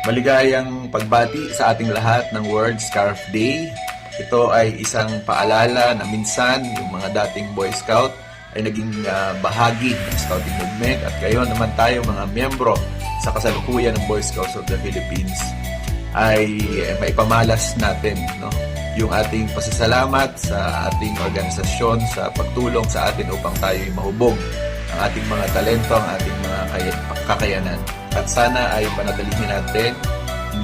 Maligayang pagbati sa ating lahat ng World Scarf Day. Ito ay isang paalala na minsan yung mga dating Boy Scout ay naging bahagi ng Scouting Movement at ngayon naman tayo mga miyembro sa kasalukuyan ng Boy Scouts of the Philippines ay maipamalas natin, no, yung ating pasasalamat sa ating organisasyon sa pagtulong sa atin upang tayo mahubog ang ating mga talento, ang ating mga kakayanan. At sana ay panatilihin natin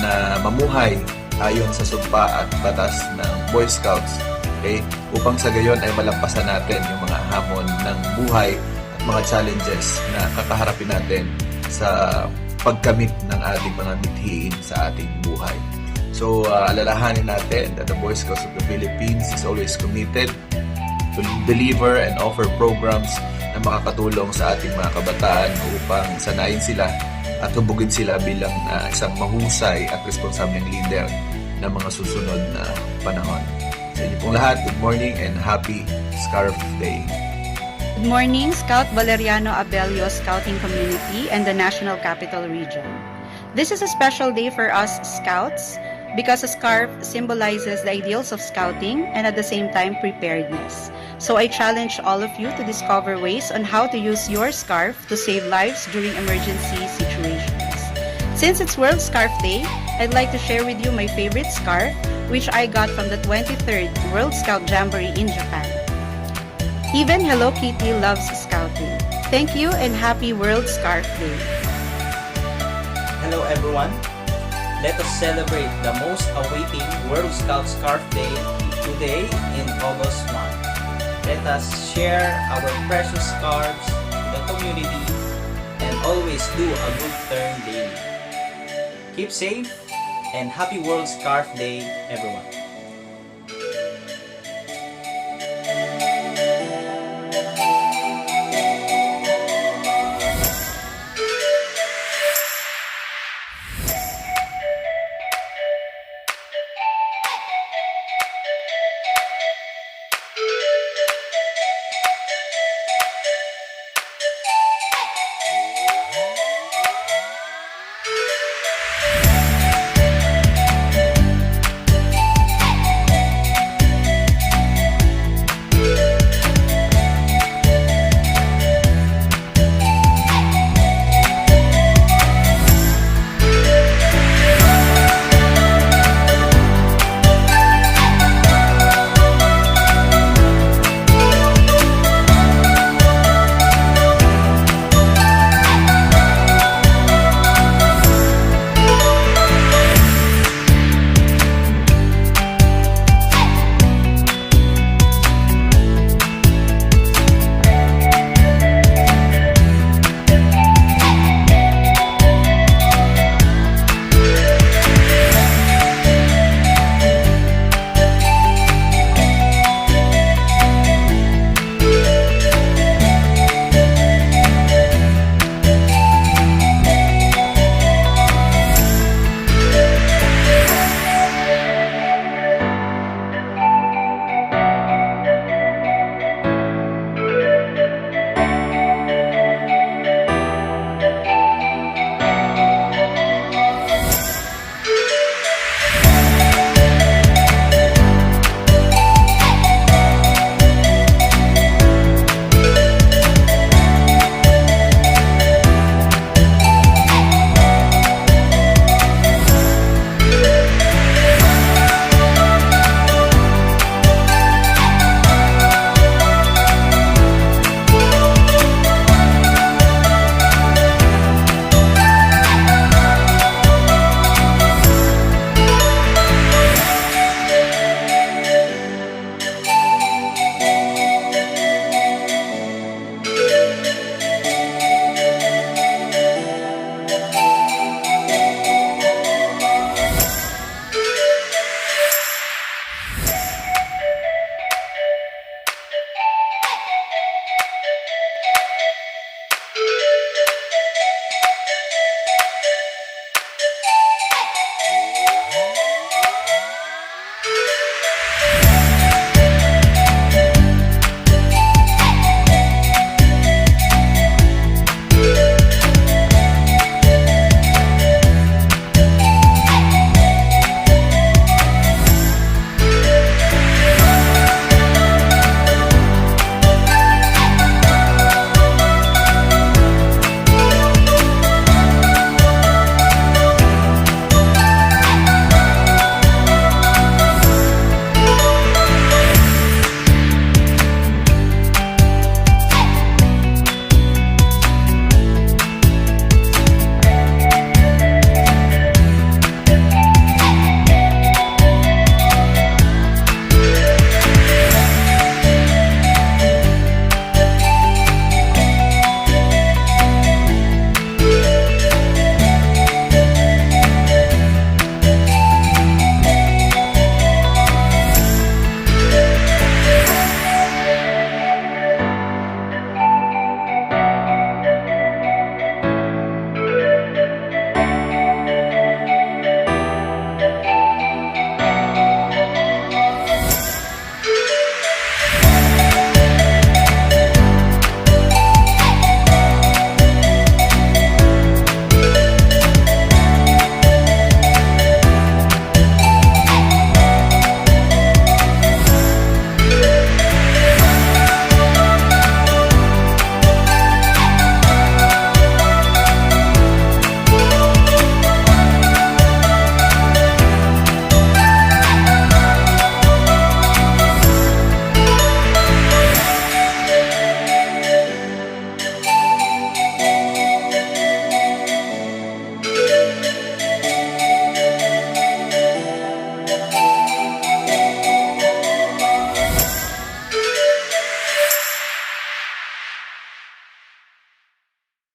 na mamuhay ayon sa sumpa at batas ng Boy Scouts, okay? Upang sa gayon ay malampasan natin yung mga hamon ng buhay at mga challenges na kakaharapin natin sa pagkamit ng ating mga mithiin sa ating buhay. So, alalahanin natin that the Boy Scouts of the Philippines is always committed to deliver and offer programs na makakatulong sa ating mga kabataan upang sanayin sila at hubugin sila bilang isang mahusay at responsableng leader ng mga susunod na panahon. Sa inyo pong lahat, good morning and happy Scarf Day. Good morning, Scout Valeriano Abelio Scouting Community and the National Capital Region. This is a special day for us Scouts because a scarf symbolizes the ideals of Scouting and at the same time preparedness. So I challenge all of you to discover ways on how to use your scarf to save lives during emergency situations. Since it's World Scarf Day, I'd like to share with you my favorite scarf, which I got from the 23rd World Scout Jamboree in Japan. Even Hello Kitty loves Scouting. Thank you and happy World Scarf Day. Hello everyone. Let us celebrate the most awaiting World Scout Scarf Day today in August 1. Let us share our precious scarves to the community and always do a good turn daily. Keep safe and happy World Scarf Day, everyone.